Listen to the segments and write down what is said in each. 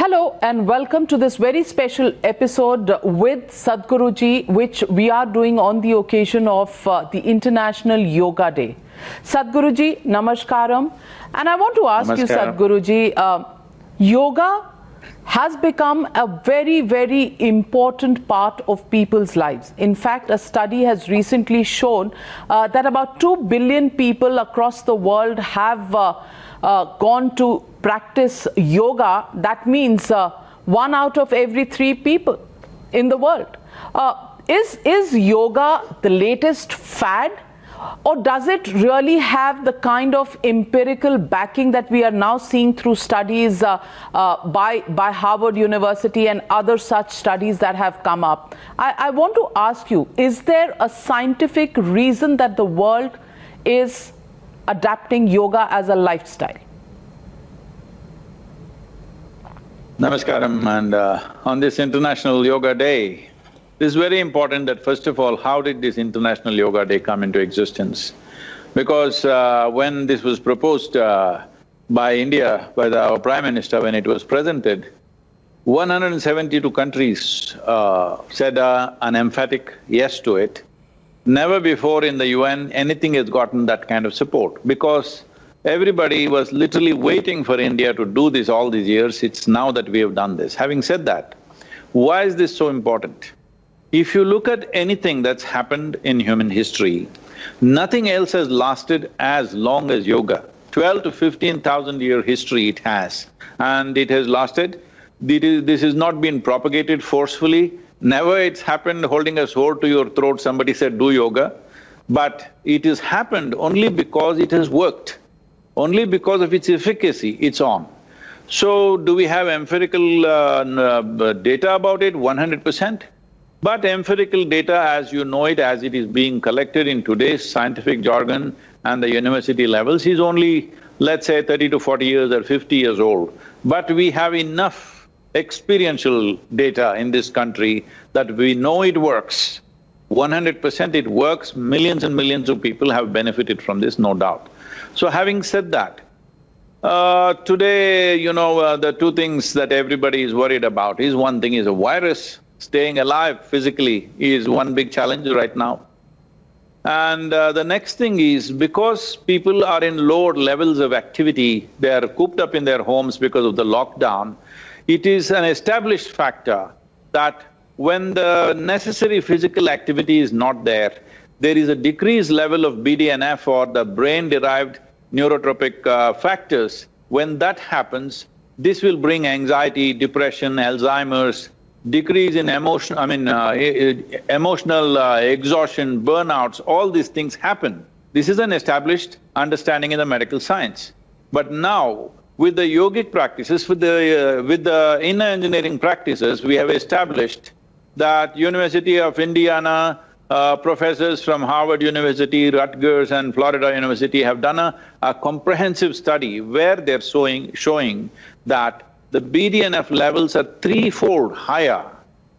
Hello and welcome to this very special episode with Sadhguru ji, which we are doing on the occasion of the International Yoga Day. Sadhguru ji, namaskaram. And I want to ask you, Sadhguru ji, yoga has become a very, very important part of people's lives. In fact, a study has recently shown that about 2 billion people across the world have gone to practice yoga. That means 1 out of every 3 people in the world. Is yoga the latest fad, or does it really have the kind of empirical backing that we are now seeing through studies by Harvard University and other such studies that have come up? I want to ask you, is there a scientific reason that the world is adapting yoga as a lifestyle? Namaskaram, and on this International Yoga Day, it is very important that first of all, how did this International Yoga Day come into existence? Because when this was proposed by India, by our Prime Minister, when it was presented, 172 countries said an emphatic yes to it. Never before in the UN anything has gotten that kind of support, because everybody was literally waiting for India to do this all these years. It's now that we have done this. Having said that, why is this so important? If you look at anything that's happened in human history, nothing else has lasted as long as yoga. 12 to 15,000 year history it has, and it has lasted. This has not been propagated forcefully. Never it's happened holding a sword to your throat, somebody said, do yoga. But it has happened only because it has worked. Only because of its efficacy, it's on. So, do we have empirical data about it? 100%. But empirical data, as you know it, as it is being collected in today's scientific jargon and the university levels, is only, let's say, 30 to 40 years or 50 years old. But we have enough experiential data in this country that we know it works. 100% it works, millions and millions of people have benefited from this, no doubt. So having said that, today, the two things that everybody is worried about is, one thing is a virus. Staying alive physically is one big challenge right now. And the next thing is, because people are in lower levels of activity, they are cooped up in their homes because of the lockdown, it is an established factor that when the necessary physical activity is not there, there is a decreased level of BDNF, or the brain-derived neurotropic factors. When that happens, this will bring anxiety, depression, Alzheimer's, decrease in emotional exhaustion, burnouts, all these things happen. This is an established understanding in the medical science. But now, with the yogic practices, with the inner engineering practices, we have established that University of Indiana, professors from Harvard University, Rutgers and Florida University have done a comprehensive study where they're showing that the BDNF levels are 3-fold higher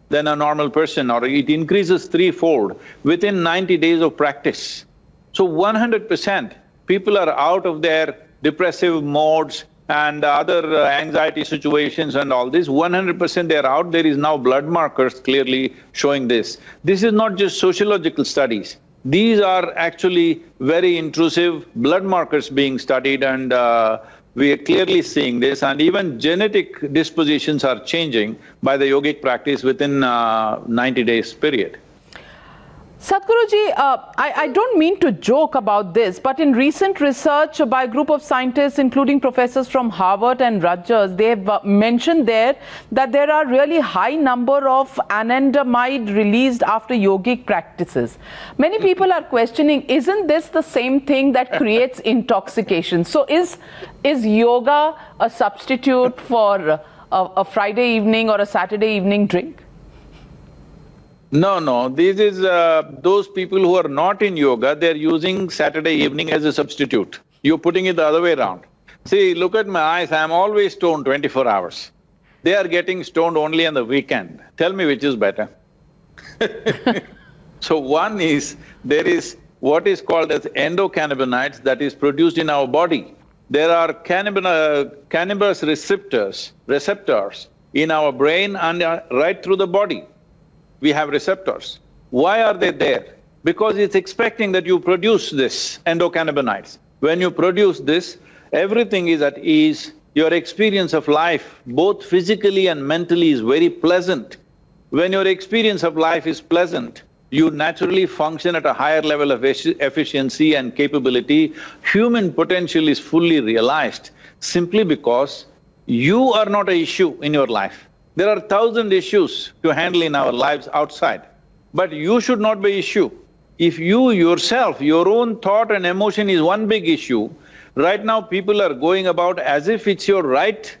than a normal person, or it increases 3-fold within 90 days of practice. So 100% people are out of their depressive modes and other anxiety situations and all this, 100% they're out. There is now blood markers clearly showing this. This is not just sociological studies. These are actually very intrusive blood markers being studied, and we are clearly seeing this, and even genetic dispositions are changing by the yogic practice within 90 days period. Sadhguru ji, I don't mean to joke about this, but in recent research by a group of scientists, including professors from Harvard and Rutgers, they've mentioned there that there are really high number of anandamide released after yogic practices. Many people are questioning, isn't this the same thing that creates intoxication? So is yoga a substitute for a Friday evening or a Saturday evening drink? No, this is those people who are not in yoga, they're using Saturday evening as a substitute. You're putting it the other way around. See, look at my eyes, I'm always stoned 24 hours. They are getting stoned only on the weekend. Tell me which is better. So one is, there is what is called as endocannabinoids that is produced in our body. There are cannabis receptors in our brain and right through the body. We have receptors. Why are they there? Because it's expecting that you produce this endocannabinoids. When you produce this, everything is at ease, your experience of life, both physically and mentally, is very pleasant. When your experience of life is pleasant, you naturally function at a higher level of efficiency and capability. Human potential is fully realized simply because you are not an issue in your life. There are 1,000 issues to handle in our lives outside, but you should not be issue. If you yourself, your own thought and emotion is one big issue, right now people are going about as if it's your right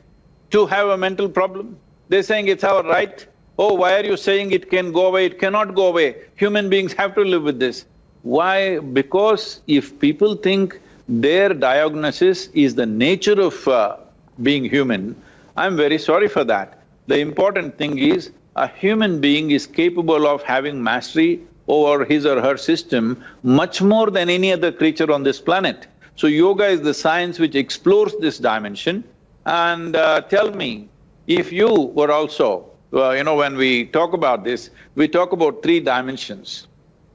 to have a mental problem. They're saying it's our right. Oh, why are you saying it can go away? It cannot go away. Human beings have to live with this. Why? Because if people think their diagnosis is the nature of being human, I'm very sorry for that. The important thing is, a human being is capable of having mastery over his or her system much more than any other creature on this planet. So yoga is the science which explores this dimension. And tell me, if you were also… when we talk about this, we talk about 3 dimensions.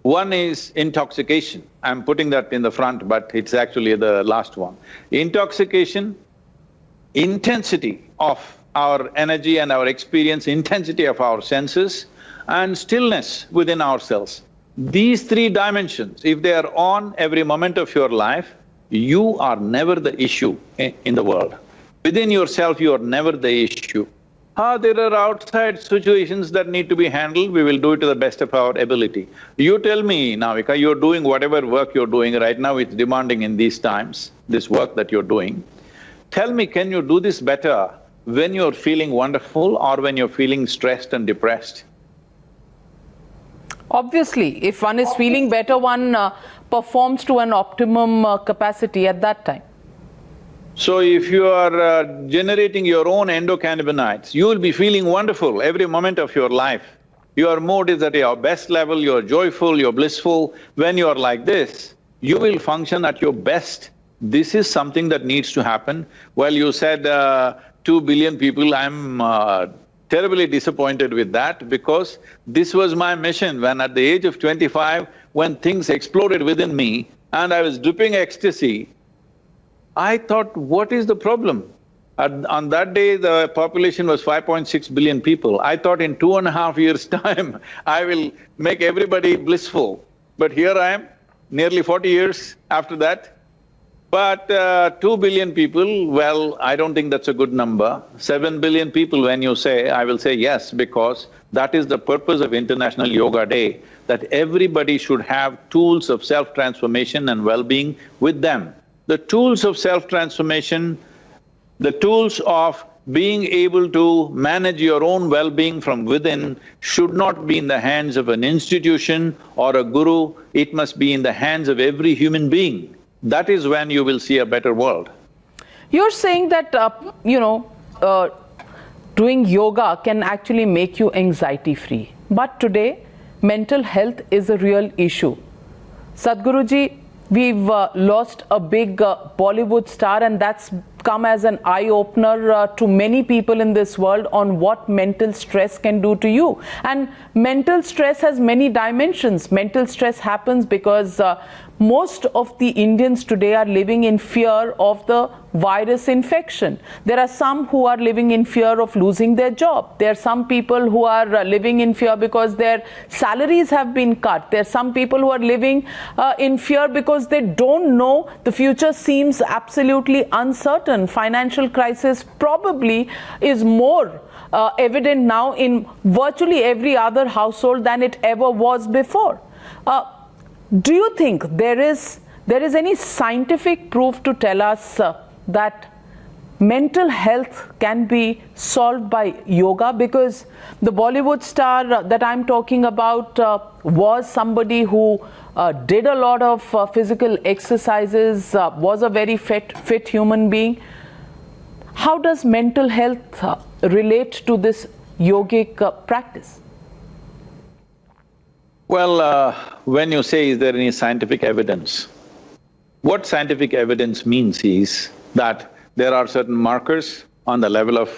One is intoxication. I'm putting that in the front, but it's actually the last one. Intoxication, intensity of our energy and our experience, intensity of our senses, and stillness within ourselves. These 3 dimensions, if they are on every moment of your life, you are never the issue in the world. Within yourself, you are never the issue. There are outside situations that need to be handled, we will do it to the best of our ability. You tell me, Navika, you're doing whatever work you're doing right now, it's demanding in these times, this work that you're doing. Tell me, can you do this better when you're feeling wonderful or when you're feeling stressed and depressed? Obviously, if one is feeling better, one performs to an optimum capacity at that time. So if you are generating your own endocannabinoids, you will be feeling wonderful every moment of your life. Your mood is at your best level, you're joyful, you're blissful. When you're like this, you will function at your best. This is something that needs to happen. Well, you said 2 billion people, I'm terribly disappointed with that because this was my mission when at the age of 25, when things exploded within me and I was dripping ecstasy, I thought, what is the problem? On that day, the population was 5.6 billion people. I thought in 2.5 years' time, I will make everybody blissful. But here I am, nearly 40 years after that. But 2 billion people, well, I don't think that's a good number. 7 billion people, when you say, I will say yes, because that is the purpose of International Yoga Day, that everybody should have tools of self-transformation and well-being with them. The tools of self-transformation, the tools of being able to manage your own well-being from within should not be in the hands of an institution or a guru, it must be in the hands of every human being. That is when you will see a better world. You're saying that, doing yoga can actually make you anxiety-free. But today, mental health is a real issue. Sadhguruji, we've lost a big Bollywood star, and that's come as an eye-opener to many people in this world on what mental stress can do to you. And mental stress has many dimensions. Mental stress happens because most of the Indians today are living in fear of the virus infection. There are some who are living in fear of losing their job. There are some people who are living in fear because their salaries have been cut. There are some people who are living in fear because they don't know, the future seems absolutely uncertain. Financial crisis probably is more evident now in virtually every other household than it ever was before. Do you think there is any scientific proof to tell us that mental health can be solved by yoga? Because the Bollywood star that I'm talking about was somebody who did a lot of physical exercises, was a very fit human being. How does mental health relate to this yogic practice? Well, when you say, is there any scientific evidence? What scientific evidence means is that there are certain markers on the level of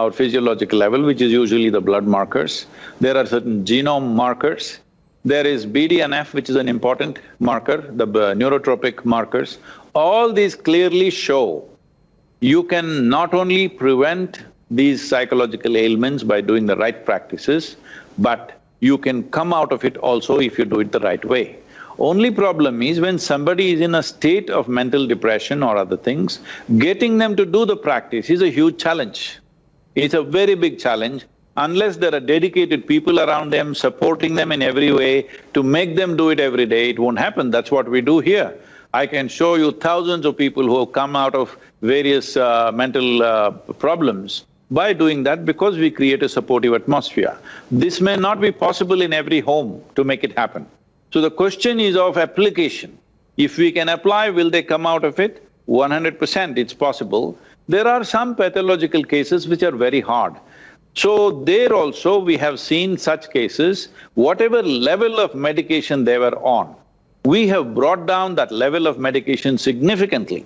our physiological level, which is usually the blood markers. There are certain genome markers. There is BDNF, which is an important marker, the neurotropic markers. All these clearly show you can not only prevent these psychological ailments by doing the right practices, but you can come out of it also if you do it the right way. Only problem is when somebody is in a state of mental depression or other things, getting them to do the practice is a huge challenge. It's a very big challenge. Unless there are dedicated people around them, supporting them in every way to make them do it every day, it won't happen. That's what we do here. I can show you thousands of people who have come out of various mental problems by doing that because we create a supportive atmosphere. This may not be possible in every home to make it happen. So the question is of application. If we can apply, will they come out of it? 100% it's possible. There are some pathological cases which are very hard. So there also we have seen such cases, whatever level of medication they were on, we have brought down that level of medication significantly.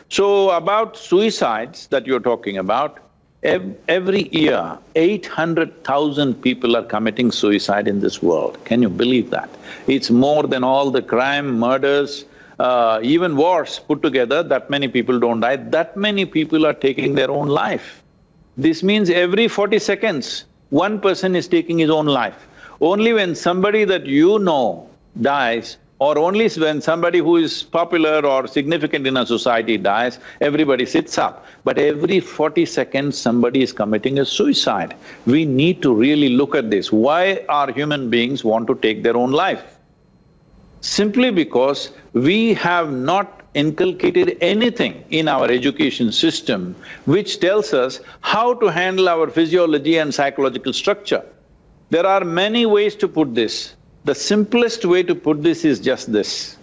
So about suicides that you're talking about, every year, 800,000 people are committing suicide in this world. Can you believe that? It's more than all the crime, murders, even wars put together, that many people don't die, that many people are taking their own life. This means every 40 seconds, one person is taking his own life. Only when somebody that you know dies, or only when somebody who is popular or significant in a society dies, everybody sits up. But every 40 seconds somebody is committing a suicide. We need to really look at this. Why are human beings want to take their own life? Simply because we have not inculcated anything in our education system which tells us how to handle our physiology and psychological structure. There are many ways to put this. The simplest way to put this is just this.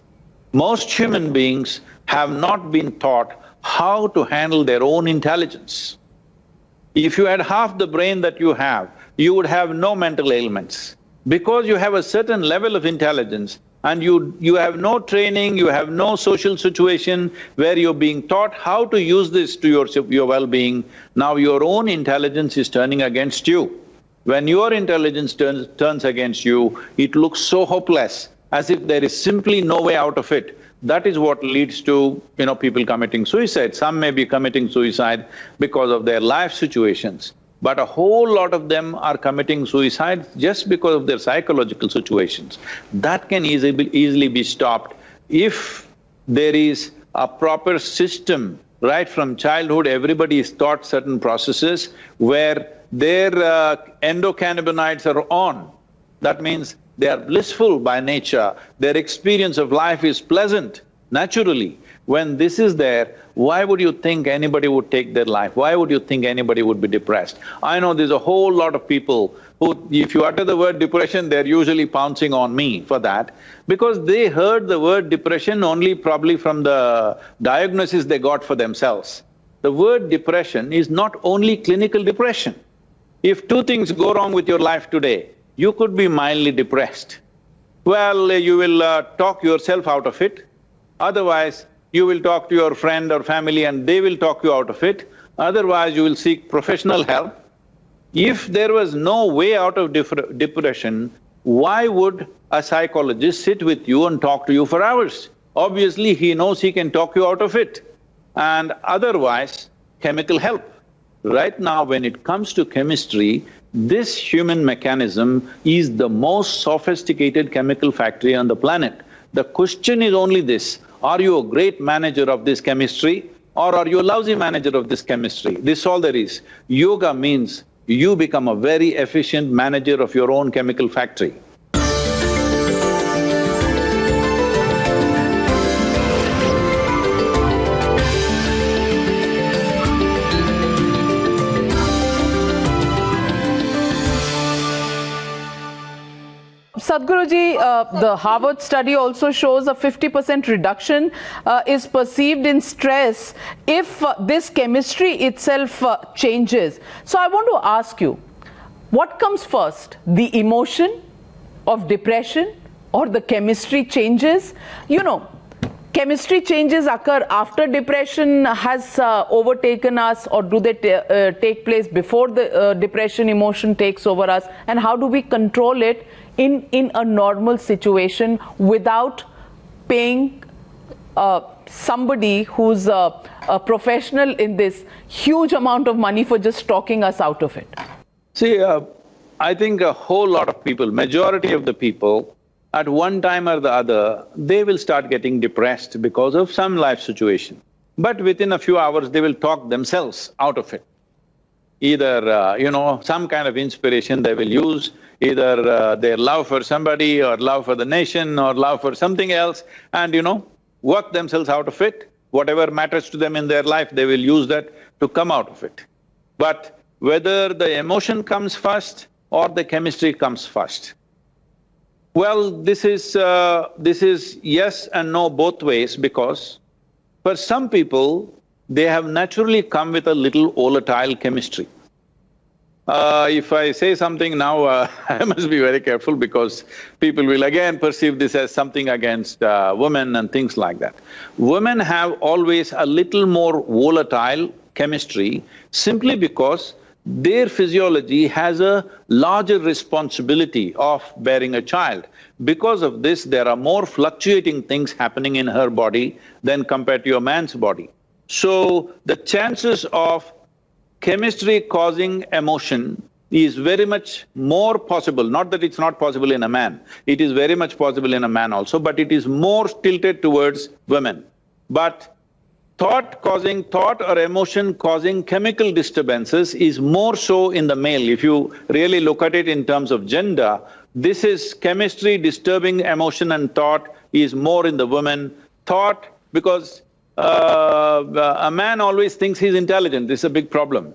Most human beings have not been taught how to handle their own intelligence. If you had half the brain that you have, you would have no mental ailments. Because you have a certain level of intelligence and you have no training, you have no social situation where you're being taught how to use this to your well-being, now your own intelligence is turning against you. When your intelligence turns against you, it looks so hopeless, as if there is simply no way out of it. That is what leads to, people committing suicide. Some may be committing suicide because of their life situations, but a whole lot of them are committing suicide just because of their psychological situations. That can easily be stopped if there is a proper system. Right from childhood, everybody is taught certain processes where their endocannabinoids are on. That means they are blissful by nature, their experience of life is pleasant, naturally. When this is there, why would you think anybody would take their life? Why would you think anybody would be depressed? I know there's a whole lot of people who, if you utter the word depression, they're usually pouncing on me for that, because they heard the word depression only probably from the diagnosis they got for themselves. The word depression is not only clinical depression. If two things go wrong with your life today, you could be mildly depressed. Well, you will talk yourself out of it, otherwise you will talk to your friend or family and they will talk you out of it, otherwise you will seek professional help. If there was no way out of depression, why would a psychologist sit with you and talk to you for hours? Obviously, he knows he can talk you out of it. And otherwise, chemical help. Right now, when it comes to chemistry, this human mechanism is the most sophisticated chemical factory on the planet. The question is only this: are you a great manager of this chemistry or are you a lousy manager of this chemistry? This is all there is. Yoga means you become a very efficient manager of your own chemical factory. Sadhguruji, the Harvard study also shows a 50% reduction is perceived in stress if this chemistry itself changes. So I want to ask you, what comes first, the emotion of depression or the chemistry changes? chemistry changes occur after depression has overtaken us, or do they take place before the depression emotion takes over us? And how do we control it in a normal situation without paying somebody who's a professional in this huge amount of money for just talking us out of it? See, I think a whole lot of people, majority of the people, at one time or the other, they will start getting depressed because of some life situation. But within a few hours, they will talk themselves out of it. Either, some kind of inspiration they will use, either their love for somebody or love for the nation or love for something else, and work themselves out of it. Whatever matters to them in their life, they will use that to come out of it. But whether the emotion comes first or the chemistry comes first, well, this is yes and no both ways, because for some people, they have naturally come with a little volatile chemistry. If I say something now, I must be very careful because people will again perceive this as something against women and things like that. Women have always a little more volatile chemistry simply because their physiology has a larger responsibility of bearing a child. Because of this, there are more fluctuating things happening in her body than compared to a man's body. So, the chances of chemistry causing emotion is very much more possible, not that it's not possible in a man, it is very much possible in a man also, but it is more tilted towards women. But thought or emotion causing chemical disturbances is more so in the male. If you really look at it in terms of gender, this is chemistry disturbing emotion and thought is more in the woman. Thought, because a man always thinks he's intelligent, this is a big problem.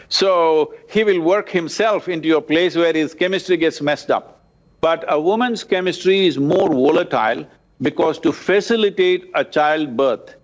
So, he will work himself into a place where his chemistry gets messed up. But a woman's chemistry is more volatile because to facilitate a childbirth,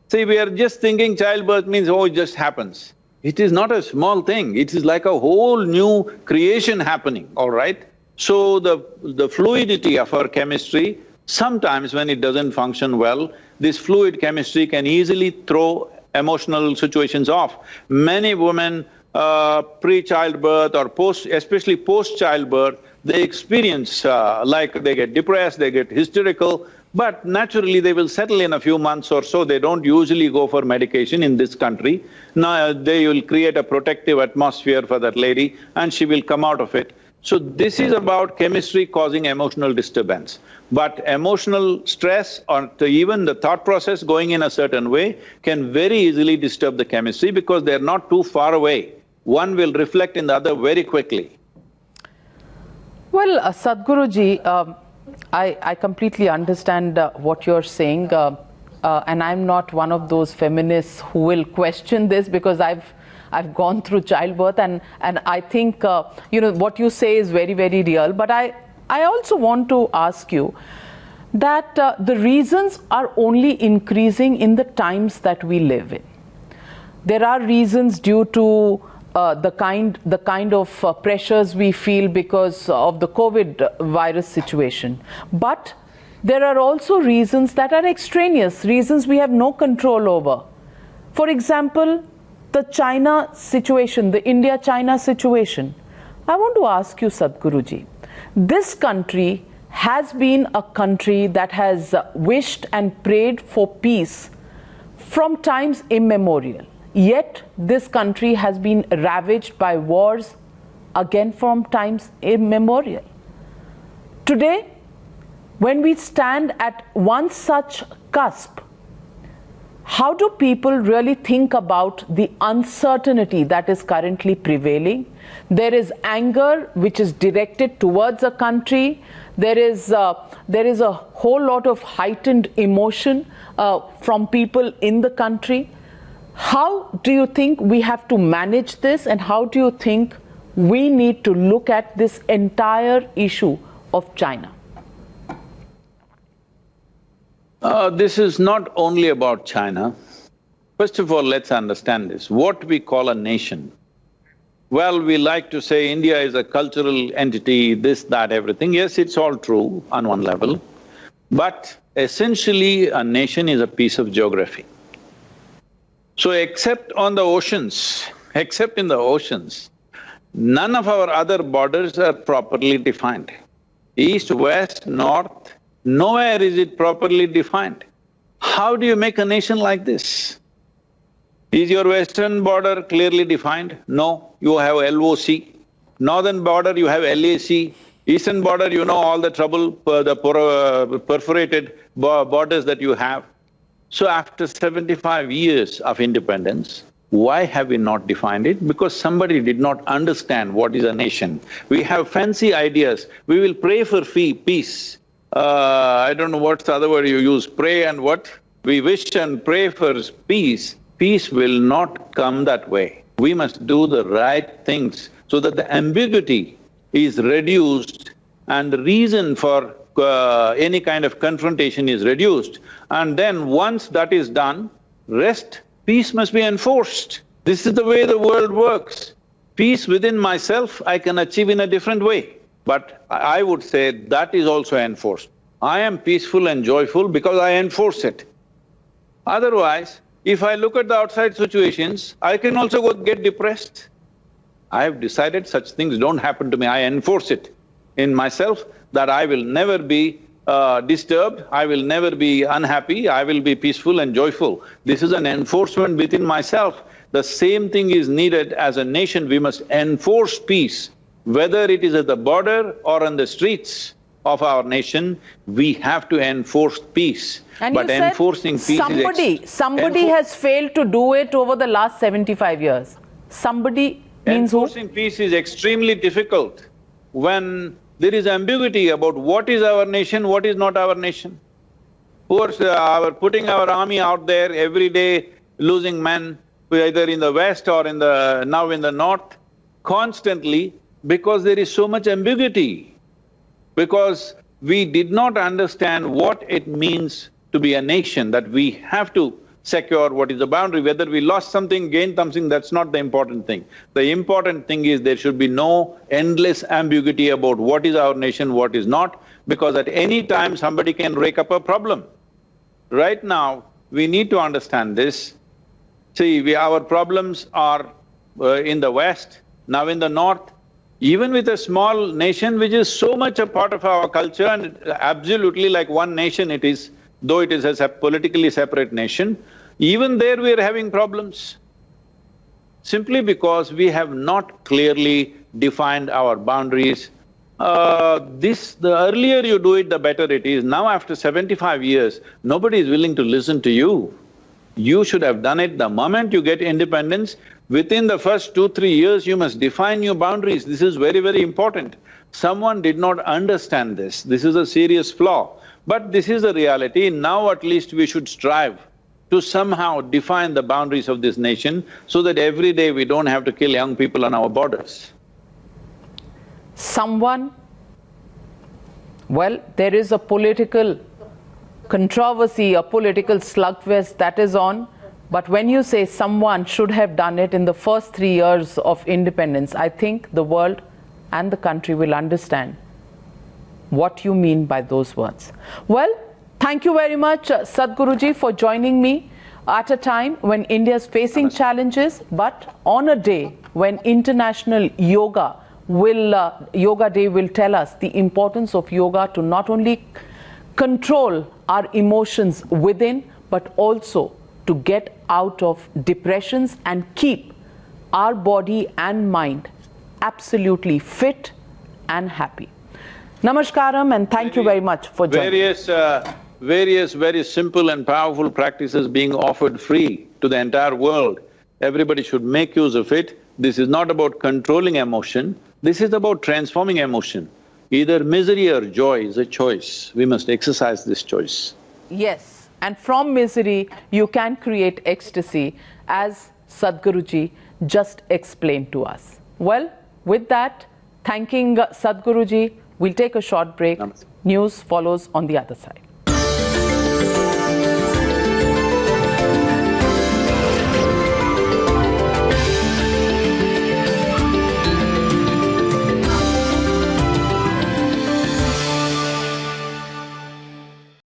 see, we are just thinking childbirth means, oh, it just happens. It is not a small thing, it is like a whole new creation happening, all right? So, the fluidity of our chemistry, sometimes when it doesn't function well, this fluid chemistry can easily throw emotional situations off. Many women, pre-childbirth or especially post-childbirth, they experience like they get depressed, they get hysterical, but naturally they will settle in a few months or so. They don't usually go for medication in this country. Now, they will create a protective atmosphere for that lady and she will come out of it. So, this is about chemistry causing emotional disturbance. But emotional stress or even the thought process going in a certain way can very easily disturb the chemistry because they're not too far away. One will reflect in the other very quickly. Well, Sadhguruji, I completely understand what you're saying, and I'm not one of those feminists who will question this because I've gone through childbirth, and I think what you say is very, very real. But I also want to ask you that the reasons are only increasing in the times that we live in. There are reasons due to the kind of pressures we feel because of the COVID virus situation. But there are also reasons that are extraneous, reasons we have no control over. For example, the China situation, the India-China situation. I want to ask you, Sadhguruji, this country has been a country that has wished and prayed for peace from times immemorial. Yet this country has been ravaged by wars again from times immemorial. Today, when we stand at one such cusp, how do people really think about the uncertainty that is currently prevailing? There is anger which is directed towards a country. There is a whole lot of heightened emotion from people in the country. How do you think we have to manage this, and how do you think we need to look at this entire issue of China? This is not only about China. First of all, let's understand this. What we call a nation. Well, we like to say India is a cultural entity, this, that, everything. Yes, it's all true on one level. But essentially a nation is a piece of geography. So except on the oceans, except in the oceans, none of our other borders are properly defined. East, west, north, nowhere is it properly defined. How do you make a nation like this? Is your western border clearly defined? No, you have LOC. Northern border, you have LAC. Eastern border, you know all the trouble, the perforated borders that you have. So after 75 years of independence, why have we not defined it? Because somebody did not understand what is a nation. We have fancy ideas, we will pray for peace. I don't know what's the other word you use, pray and what? We wish and pray for peace. Peace will not come that way. We must do the right things so that the ambiguity is reduced and the reason for any kind of confrontation is reduced. And then once that is done, peace must be enforced. This is the way the world works. Peace within myself I can achieve in a different way, but I would say that is also enforced. I am peaceful and joyful because I enforce it. Otherwise, if I look at the outside situations, I can also get depressed. I have decided such things don't happen to me, I enforce it in myself that I will never be disturbed, I will never be unhappy, I will be peaceful and joyful. This is an enforcement within myself. The same thing is needed as a nation, we must enforce peace. Whether it is at the border or on the streets of our nation, we have to enforce peace. And but you said enforcing peace somebody has failed to do it over the last 75 years. Somebody means who? Enforcing peace is extremely difficult when there is ambiguity about what is our nation, what is not our nation. Who are putting our army out there every day, losing men, either in the west or now in the north, constantly, because there is so much ambiguity. Because we did not understand what it means to be a nation, that we have to secure what is the boundary. Whether we lost something, gained something, that's not the important thing. The important thing is there should be no endless ambiguity about what is our nation, what is not, because at any time somebody can rake up a problem. Right now, we need to understand this. See, our problems are in the west, now in the north. Even with a small nation which is so much a part of our culture and absolutely like one nation it is, though it is a politically separate nation, even there we are having problems. Simply because we have not clearly defined our boundaries. The earlier you do it, the better it is. Now after 75 years, nobody is willing to listen to you. You should have done it the moment you get independence. Within the first 2-3 years, you must define your boundaries. This is very, very important. Someone did not understand this. This is a serious flaw. But this is the reality. Now at least we should strive to somehow define the boundaries of this nation so that every day we don't have to kill young people on our borders. Well, there is a political controversy, a political slugfest that is on. But when you say someone should have done it in the first 3 years of independence, I think the world and the country will understand what you mean by those words. Well, thank you very much, Sadhguruji, for joining me at a time when India is facing challenges, but on a day when International Yoga Day will tell us the importance of yoga to not only control our emotions within, but also to get out of depressions and keep our body and mind absolutely fit and happy. Namaskaram and thank you very much for joining. Various very simple and powerful practices being offered free to the entire world. Everybody should make use of it. This is not about controlling emotion, this is about transforming emotion. Either misery or joy is a choice. We must exercise this choice. Yes, and from misery you can create ecstasy, as Sadhguruji just explained to us. Well, with that, thanking Sadhguruji, we'll take a short break. Namaste. News follows on the other side.